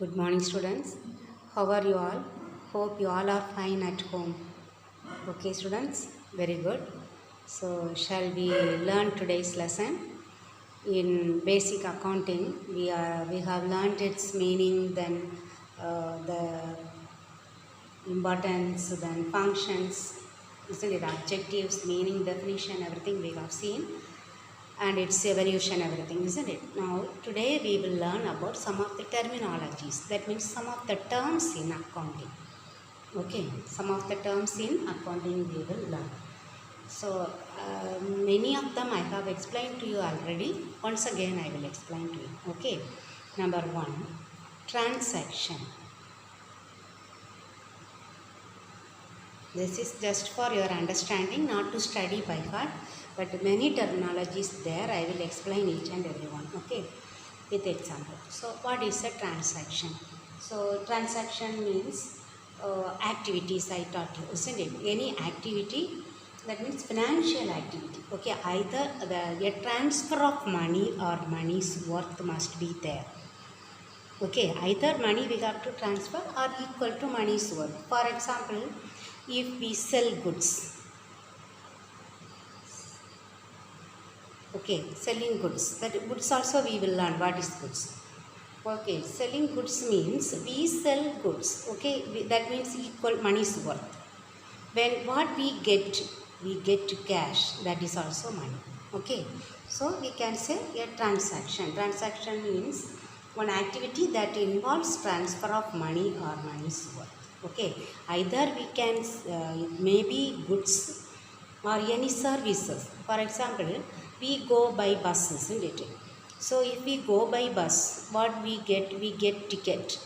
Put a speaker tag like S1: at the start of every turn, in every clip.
S1: Good morning, students. How are you all? Hope you all are fine at home. Okay, students, very good. So, shall we learn today's lesson? In basic accounting, we have learned its meaning, then the importance, then functions, isn't it? Objectives, meaning, definition, everything we have seen, and its evolution, everything, isn't it? Now, today we will learn about some of the terminologies. That means some of the terms in accounting. Okay, some of the terms in accounting we will learn. So, many of them I have explained to you already. Once again, I will explain to you. Okay, number one, transaction. This is just for your understanding, not to study by heart, but many terminologies there. I will explain each and every one. Okay, with example. So, what is a transaction? So, transaction means activities I taught you, isn't it? Any activity, that means financial activity. Okay, either a transfer of money or money's worth must be there. Okay, either money we have to transfer or equal to money's worth. For example, if we sell goods, okay, selling goods, that goods also we will learn what is goods. Okay, selling goods means we sell goods, okay, that means equal money's worth. When what we get cash, that is also money. Okay, so we can say a transaction. Transaction means one activity that involves transfer of money or money's worth. Okay, either we can maybe goods or any services. For example, we go by bus, isn't it? So if we go by bus, what we get ticket.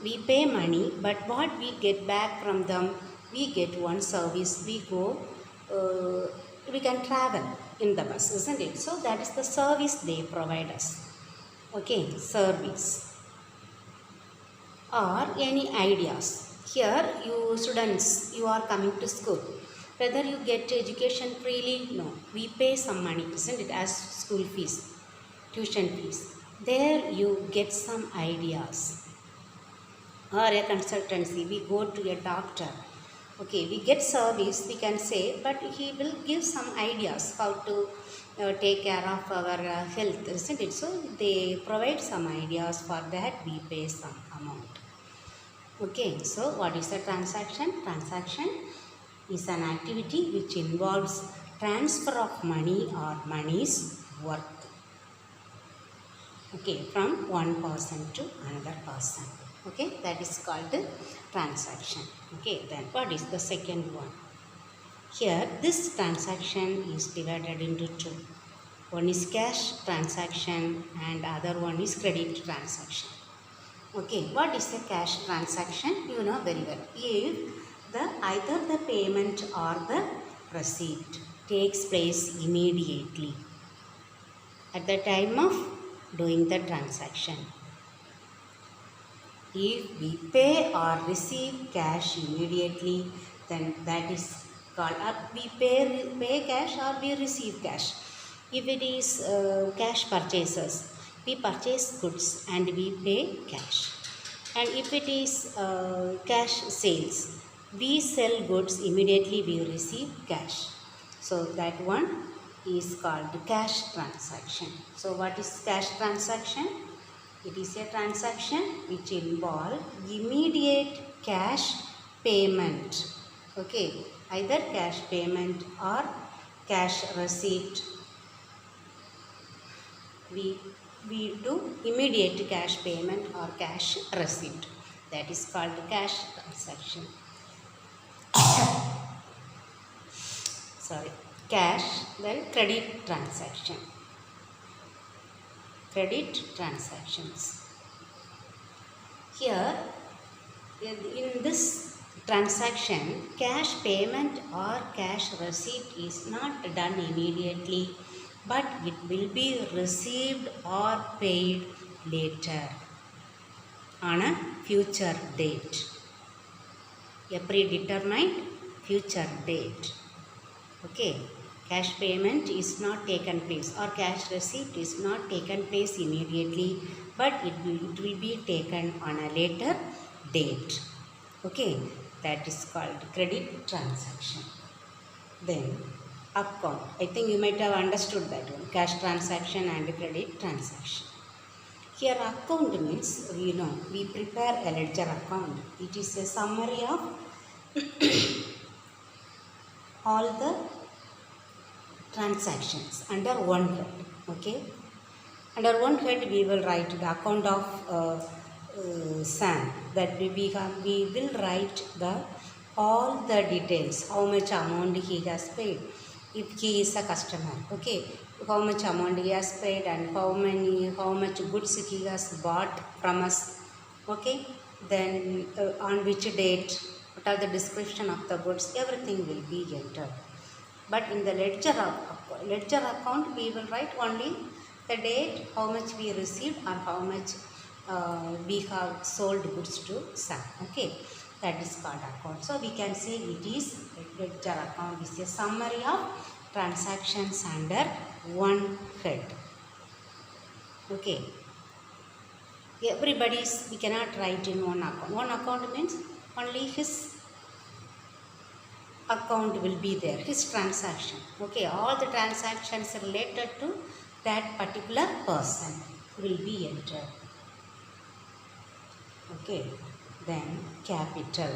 S1: We pay money, but what we get back from them, we get one service. We go, we can travel in the bus, isn't it? So that is the service they provide us. Okay, service. Or any ideas. Here, you students, you are coming to school. Whether you get education freely, no. We pay some money, isn't it, as school fees, tuition fees. There you get some ideas. Or a consultancy, we go to a doctor. Okay, we get service, we can say, but he will give some ideas how to take care of our health, isn't it? So they provide some ideas. For that we pay some amount. Okay, so what is a transaction? Transaction is an activity which involves transfer of money or money's worth. Okay, from one person to another person. Okay, that is called the transaction. Okay, then what is the second one? Here, this transaction is divided into two. One is cash transaction and other one is credit transaction. Okay, what is a cash transaction? You know very well. If either the payment or the receipt takes place immediately at the time of doing the transaction. If we pay or receive cash immediately, then that is called we pay cash or we receive cash. If it is cash purchases, we purchase goods and we pay cash. And if it is cash sales, we sell goods, immediately we receive cash. So that one is called cash transaction. So what is cash transaction? It is a transaction which involves immediate cash payment. Okay, either cash payment or cash receipt. We do immediate cash payment or cash receipt. That is called cash transaction. Sorry, cash, then credit transaction. Credit transactions. Here, in this transaction, cash payment or cash receipt is not done immediately, but it will be received or paid later on a future date. A predetermined future date. Okay. Cash payment is not taken place or cash receipt is not taken place immediately, but it will be taken on a later date. Okay, that is called credit transaction. Then account, I think you might have understood that one, cash transaction and credit transaction. Here account means, we prepare a ledger account. It is a summary of all the transactions under one head. Okay, under one head we will write the account of Sam, that we will write all the details, how much amount he has paid if he is a customer. Okay, how much amount he has paid and how much goods he has bought from us. Okay, then on which date, what are the description of the goods, everything will be entered. But in the ledger account we will write only the date, how much we received or how much we have sold goods to Sam. Okay, that is called account. So we can say it is ledger account is a summary of transactions under one head. Okay, we cannot write in one account. One account means only his account will be there, his transaction. Okay, all the transactions related to that particular person will be entered. Okay, then capital.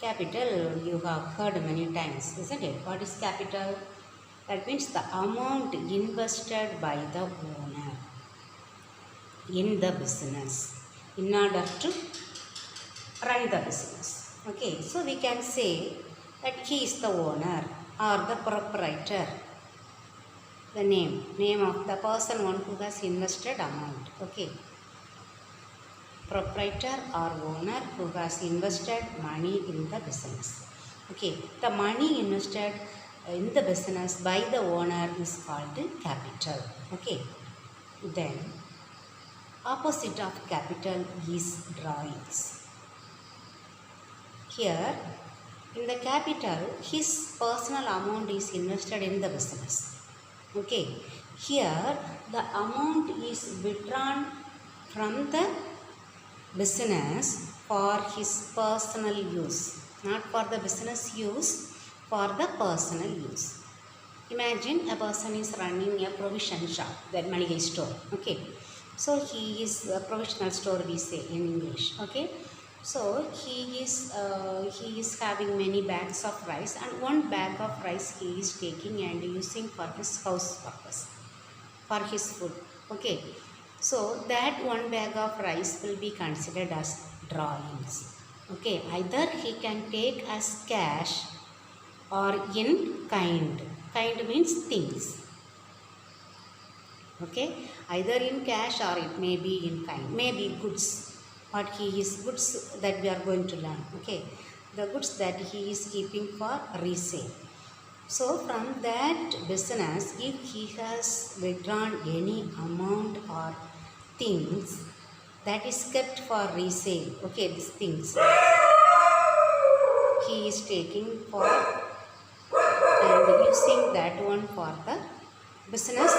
S1: Capital you have heard many times, isn't it? What is capital? That means the amount invested by the owner in the business in order to run the business. Okay, so we can say that he is the owner or the proprietor. The name of the person, one who has invested amount. Okay, proprietor or owner who has invested money in the business. Okay, the money invested in the business by the owner is called capital. Okay, then opposite of capital is drawings. Here in the capital, his personal amount is invested in the business. Okay, here the amount is withdrawn from the business for his personal use, not for the business use, for the personal use. Imagine a person is running a provision shop, that Maligai store. Okay, so he is a provisional store, we say in English. Okay, so he is having many bags of rice, and one bag of rice he is taking and using for his house purpose, for his food. Okay, so that one bag of rice will be considered as drawings. Okay, either he can take as cash or in kind. Kind means things. Okay, either in cash or it may be in kind, maybe goods. What he is, goods that we are going to learn. Okay, the goods that he is keeping for resale. So from that business, if he has withdrawn any amount or things that is kept for resale, okay, these things he is taking for and using that one for the business.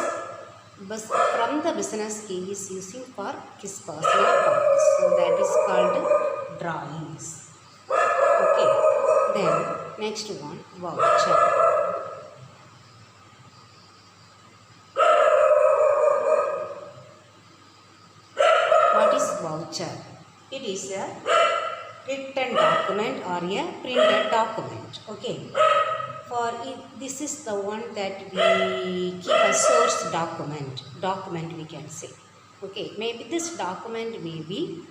S1: From the business he is using for his personal purpose. So that is called drawings. Okay, then next one, voucher. What is voucher? It is a written document or a printed document. Okay, for it, this is the one that we keep a source document we can say. Okay, maybe this document may be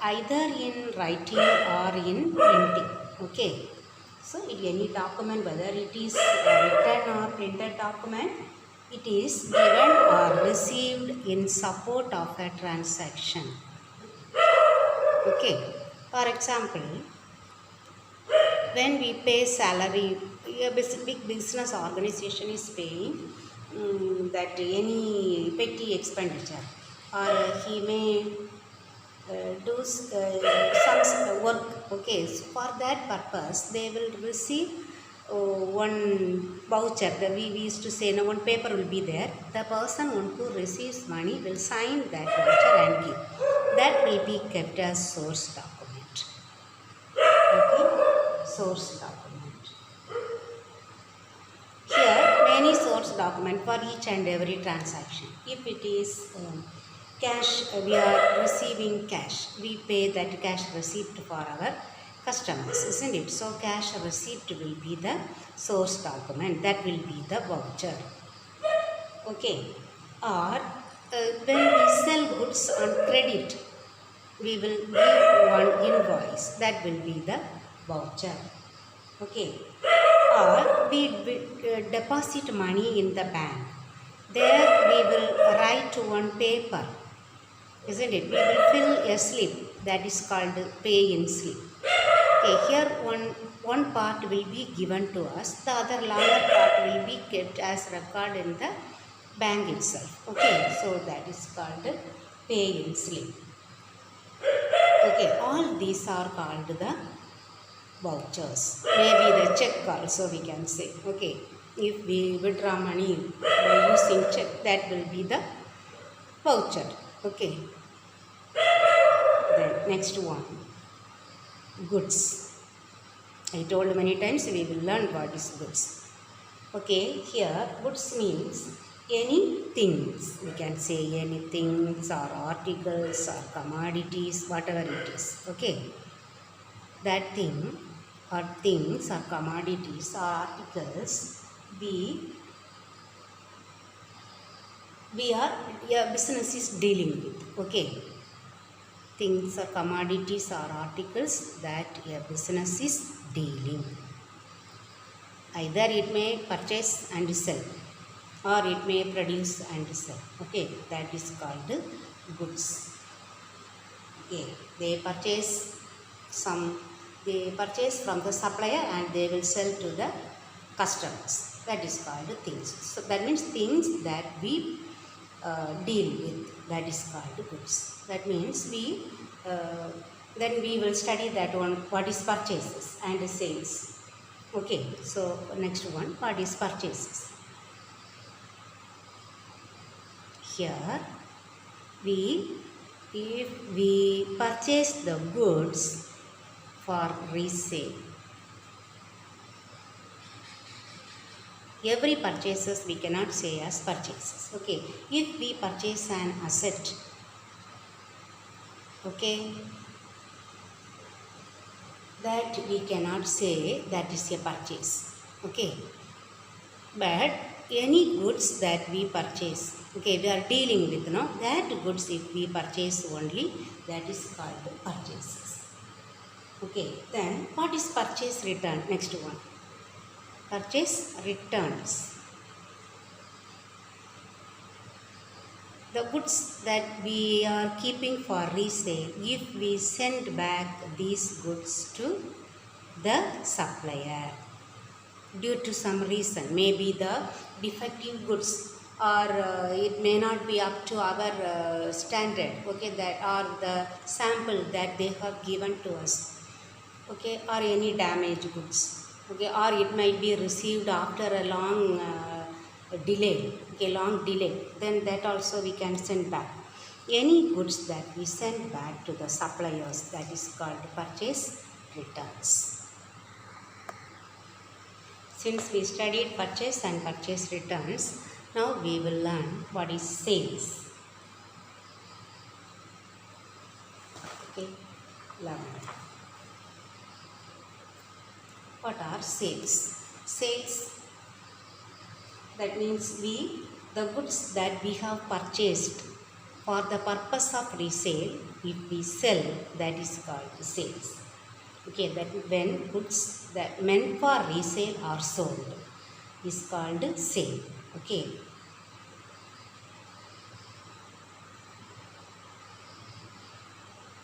S1: either in writing or in printing. Okay, so any document, whether it is a written or printed document, it is given or received in support of a transaction. Okay, for example, when we pay salary, a big business organization is paying that any petty expenditure, or he may do some work. Okay, so for that purpose they will receive one voucher, we used to say, no, one paper will be there. The person who receives money will sign that voucher and give. That will be kept as source document. Okay, source document. Here, many source document for each and every transaction. If it is cash, we are receiving cash. We pay that cash receipt for our customers, isn't it? So, cash receipt will be the source document. That will be the voucher. Okay. Or when we sell goods on credit, we will give one invoice. That will be the voucher. Okay. Or we deposit money in the bank. There we will write one paper, isn't it? We will fill a slip, that is called pay-in slip. Okay, here one part will be given to us, the other longer part will be kept as record in the bank itself. Okay, so that is called pay-in slip. Okay, all these are called the vouchers. Maybe the check also we can say. Okay, if we withdraw money by using check, that will be the voucher. Okay. Then next one, goods. I told many times we will learn what is goods. Okay, here goods means any things. We can say any things or articles or commodities, whatever it is. Okay, that thing or things or commodities or articles your business is dealing with. Okay, things or commodities or articles that your business is dealing. Either it may purchase and sell, or it may produce and sell. Okay, that is called goods. Okay, they purchase from the supplier and they will sell to the customers. That is called things. So that means things that we deal with, that is called goods. That means then we will study that one, what is purchases and sales. Okay, so next one, what is purchases? Here if we purchase the goods for resale, every purchases we cannot say as purchases. Okay, if we purchase an asset, okay, that we cannot say that is a purchase. Okay, but any goods that we purchase, okay, we are dealing with, no, that goods if we purchase only, that is called purchases. Okay, then what is purchase return? Next one, purchase returns. The goods that we are keeping for resale, if we send back these goods to the supplier due to some reason, maybe the defective goods, or it may not be up to our standard, okay, that or the sample that they have given to us, okay, or any damaged goods, okay, or it might be received after a long delay, okay, long delay, then that also we can send back. Any goods that we send back to the suppliers, that is called purchase returns. Since we studied purchase and purchase returns, now we will learn what is sales. Okay, learn. What are sales? Sales, that means the goods that we have purchased for the purpose of resale, if we sell, that is called sales. Okay, that when goods that meant for resale are sold is called sale. Okay.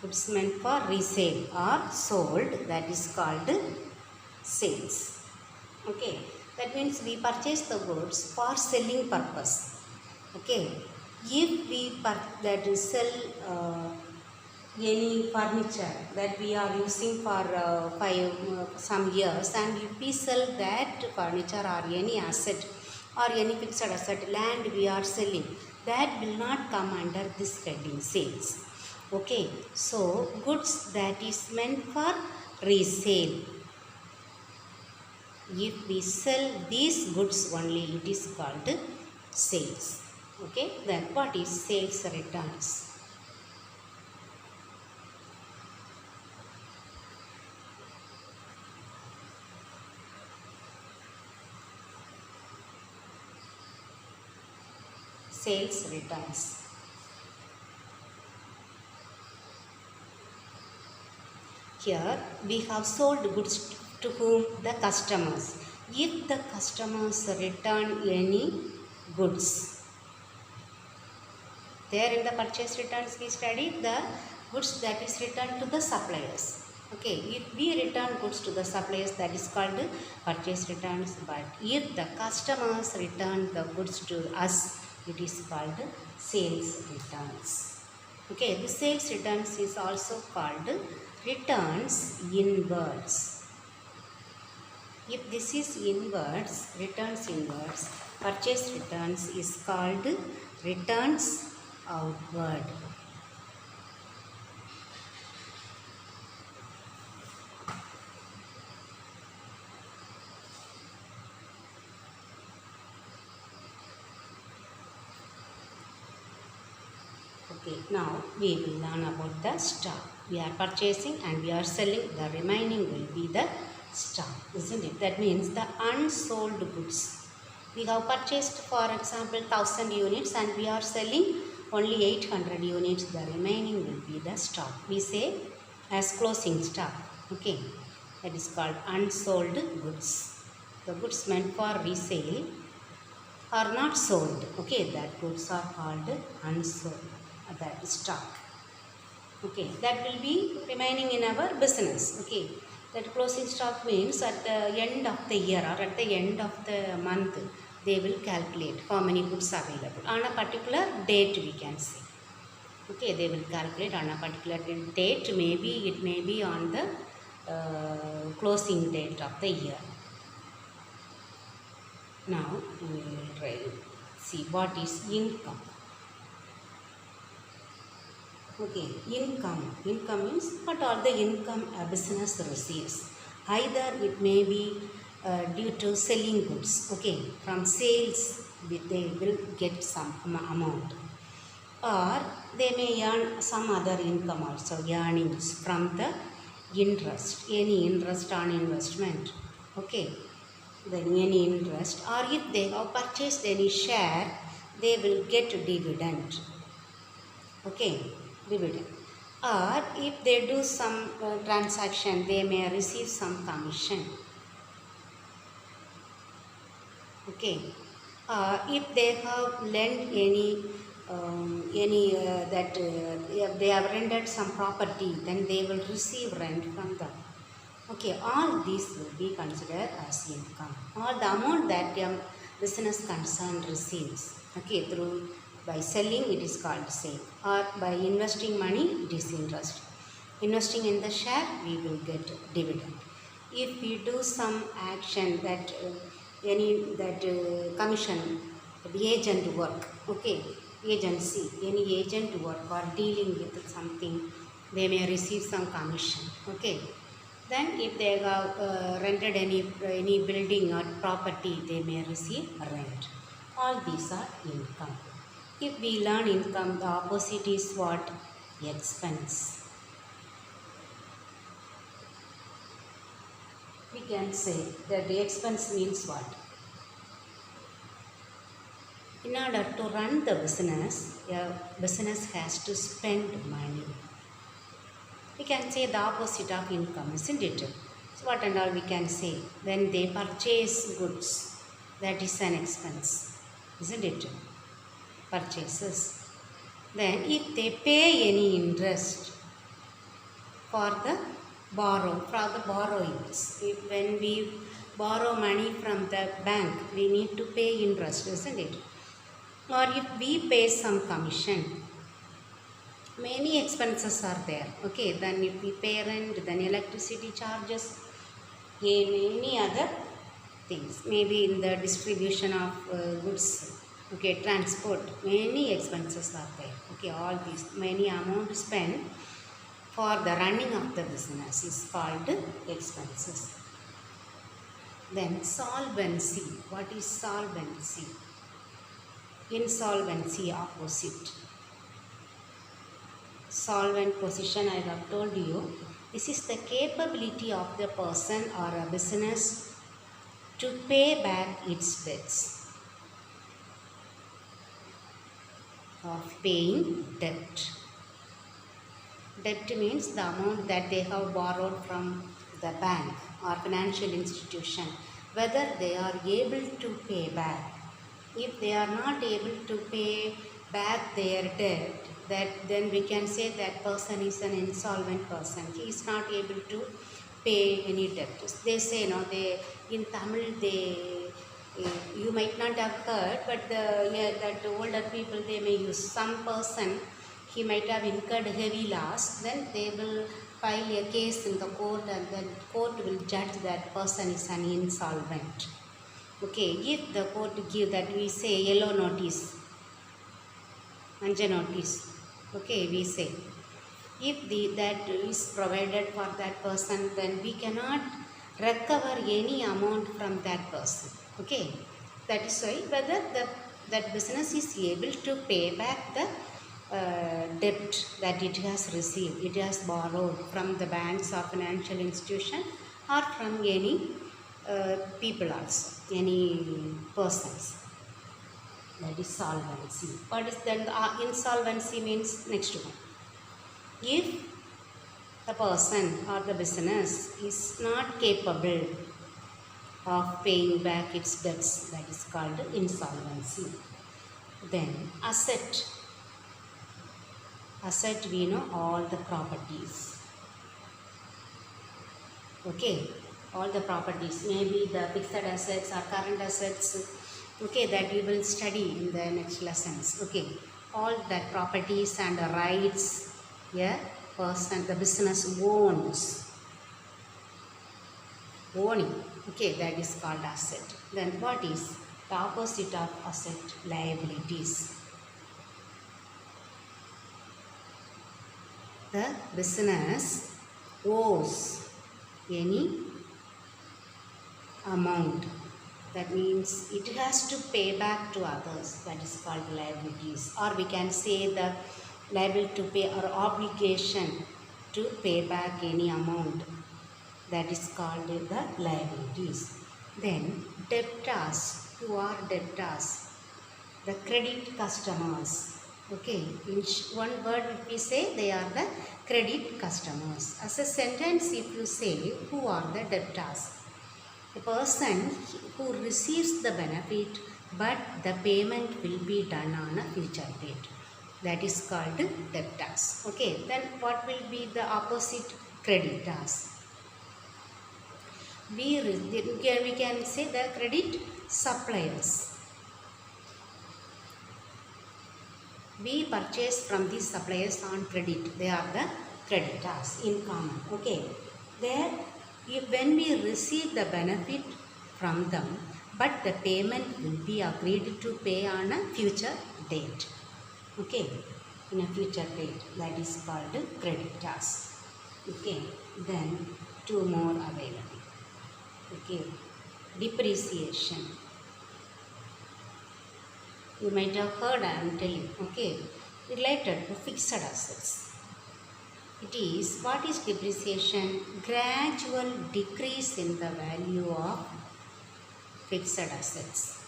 S1: Goods meant for resale are sold, that is called sales. Okay, that means we purchase the goods for selling purpose. Okay, if we sell any furniture that we are using for some years, and if we sell that furniture or any asset or any fixed asset, land we are selling, that will not come under this heading, sales. Okay, so goods that is meant for resale. If we sell these goods only, it is called sales. Okay, then what is sales returns? Sales returns. Here we have sold goods to whom? The customers. If the customers return any goods, there in the purchase returns we studied the goods that is returned to the suppliers. Okay, if we return goods to the suppliers, that is called purchase returns, but if the customers return the goods to us, it is called sales returns. Okay, the sales returns is also called returns inwards. If this is inwards, returns inwards, purchase returns is called returns outward. Okay, now we will learn about the stock. We are purchasing and we are selling, the remaining will be the stock, isn't it? That means the unsold goods. We have purchased, for example, 1000 units and we are selling only 800 units, the remaining will be the stock. We say as closing stock. Okay, that is called unsold goods. The goods meant for resale are not sold. Okay, that goods are called unsold. That is stock. Okay, that will be remaining in our business. Okay, that closing stock means at the end of the year or at the end of the month, they will calculate how many goods are available on a particular date, we can say. Okay, they will calculate on a particular date. Maybe it may be on the closing date of the year. Now we will see what is income. Okay, income. Income means what are the income a business receives. Either it may be due to selling goods. Okay, from sales they will get some amount, or they may earn some other income also, earnings from the interest, any interest on investment. Okay, then any interest, or if they have purchased any share, they will get dividend. Okay, dividend. Or if they do some transaction, they may receive some commission. Okay, if they have lent any if they have rented some property, then they will receive rent from them. Okay, all these will be considered as income. All the amount that business concern receives. Okay, through by selling it is called sale, or by investing money it is interest. Investing in the share we will get dividend. If we do some action that commission, the agent work, okay, agency, any agent work or dealing with something, they may receive some commission. Okay, then if they have rented any building or property, they may receive rent. All these are income. If we learn income, the opposite is what? Expense. We can say that the expense means what? In order to run the business, a business has to spend money. We can say the opposite of income, isn't it? So what and all we can say? When they purchase goods, that is an expense, isn't it? Purchases. Then if they pay any interest for the borrowings, when we borrow money from the bank, we need to pay interest, isn't it? Or if we pay some commission, many expenses are there. Okay, then if we pay rent, then electricity charges, any other things, maybe in the distribution of goods, okay, transport, many expenses are there. Okay, all these many amount spent for the running of the business is called expenses. Then solvency. What is solvency? Insolvency opposite. Solvent position I have told you. This is the capability of the person or a business to pay back its debts. Of paying debt. Debt means the amount that they have borrowed from the bank or financial institution, whether they are able to pay back. If they are not able to pay back their debt, then we can say that person is an insolvent person. He is not able to pay any debt. They say, no, they in Tamil, you might not have heard, but that older people, they may use some person, he might have incurred heavy loss, then they will file a case in the court and then court will judge that person is an insolvent. Okay, if the court give that, we say yellow notice, manja notice, okay, we say. If that is provided for that person, then we cannot recover any amount from that person. Okay, that is why whether that business is able to pay back the debt that it has received, it has borrowed from the banks or financial institution or from any people also, any persons. That is solvency. What is then insolvency means? Next one. If the person or the business is not capable of paying back its debts, that is called insolvency. Then asset. Asset, we know all the properties. Okay, all the properties, maybe the fixed assets or current assets, okay, that we will study in the next lessons. Okay, all that properties and the rights, yeah, person, the business owns. Owning, okay, that is called asset. Then what is the opposite of asset? Liabilities. The business owes any amount. That means it has to pay back to others. That is called liabilities. Or we can say the liable to pay or obligation to pay back any amount. That is called the liabilities. Then debtors. Who are debtors? The credit customers. Okay, in one word if we say they are the credit customers. As a sentence if you say who are the debtors? The person who receives the benefit but the payment will be done on a future date. That is called debtors. Okay, then what will be the opposite? Creditors. We can say the credit suppliers. We purchase from these suppliers on credit. They are the creditors in common. Okay. There, when we receive the benefit from them, but the payment will be agreed to pay on a future date. Okay. In a future date. That is called creditors. Okay. Then two more available. Okay. Depreciation. You might have heard, I am telling, okay, related to fixed assets. It is, what is depreciation? Gradual decrease in the value of fixed assets.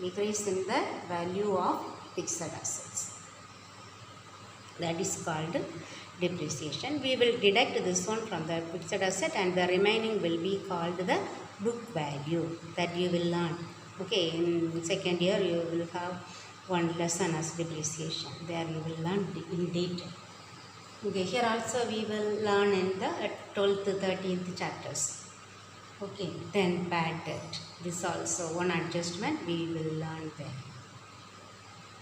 S1: Decrease in the value of fixed assets. That is called depreciation. We will deduct this one from the fixed asset and the remaining will be called the book value that you will learn. Okay, in second year you will have one lesson as depreciation. There you will learn in detail. Okay, here also we will learn in the 12th to 13th chapters. Okay, then bad debt. This also one adjustment we will learn there.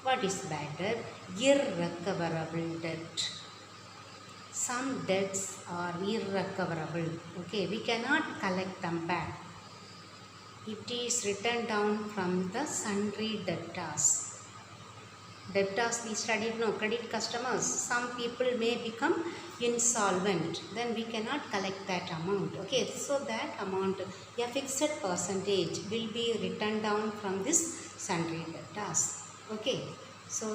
S1: What is bad debt? Irrecoverable debt. Some debts are irrecoverable. Okay, we cannot collect them back. It is written down from the sundry debtors. Debtors we studied, no, credit customers. Some people may become insolvent. Then we cannot collect that amount. Okay, so that amount, a fixed percentage will be written down from this sundry debtors. Okay, so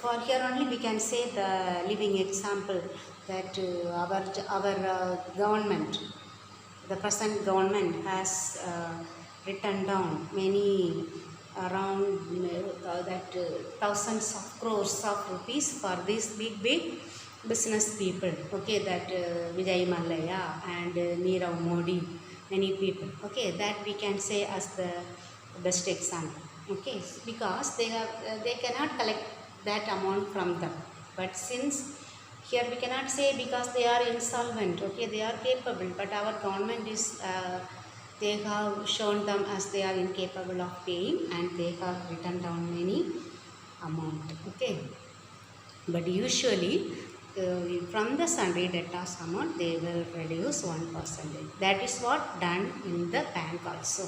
S1: for here only we can say the living example that our government, the present government has written down many around thousands of crores of rupees for these big business people. Okay, that Vijay Mallya and Nirav Modi, many people. Okay, that we can say as the best example. Okay, because they cannot collect that amount from them. But since here we cannot say because they are insolvent. Okay, they are capable, but our government is they have shown them as they are incapable of paying, and they have written down many amount. Okay, but usually from the sundry debtors amount they will reduce 1%. That is what done in the bank also.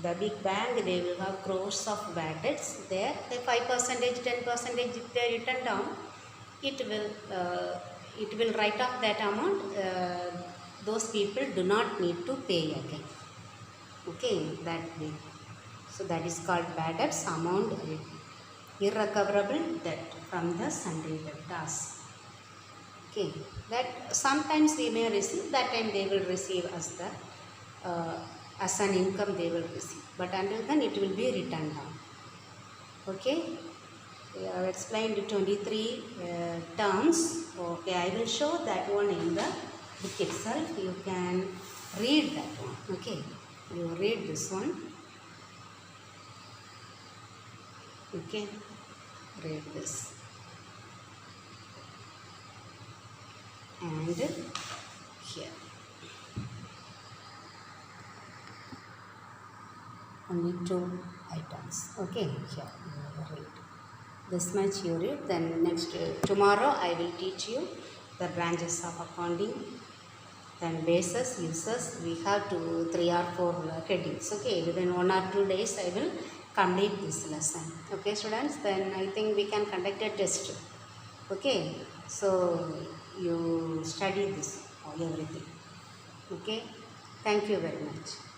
S1: The big bank, they will have crores of bad debts there. The 5%, 10% if they written down, it will write off that amount. Those people do not need to pay again. Okay, that way. So that is called bad debts amount, irrecoverable debt from the sundry debtors. Okay, that sometimes we may receive, that time they will receive as the as an income they will receive, but until then it will be written down. Okay, I have explained 23 terms. Okay, I will show that one in the book itself. You can read that one. Okay, you read this one. Okay, read this. And here only 2 items. Okay, here you read. This much you read. Then next tomorrow I will teach you the branches of accounting, then bases, uses. We have 3 or 4 headings. Okay, within 1 or 2 days I will complete this lesson. Okay students, then I think we can conduct a test. Okay, so you study this everything. Okay, thank you very much.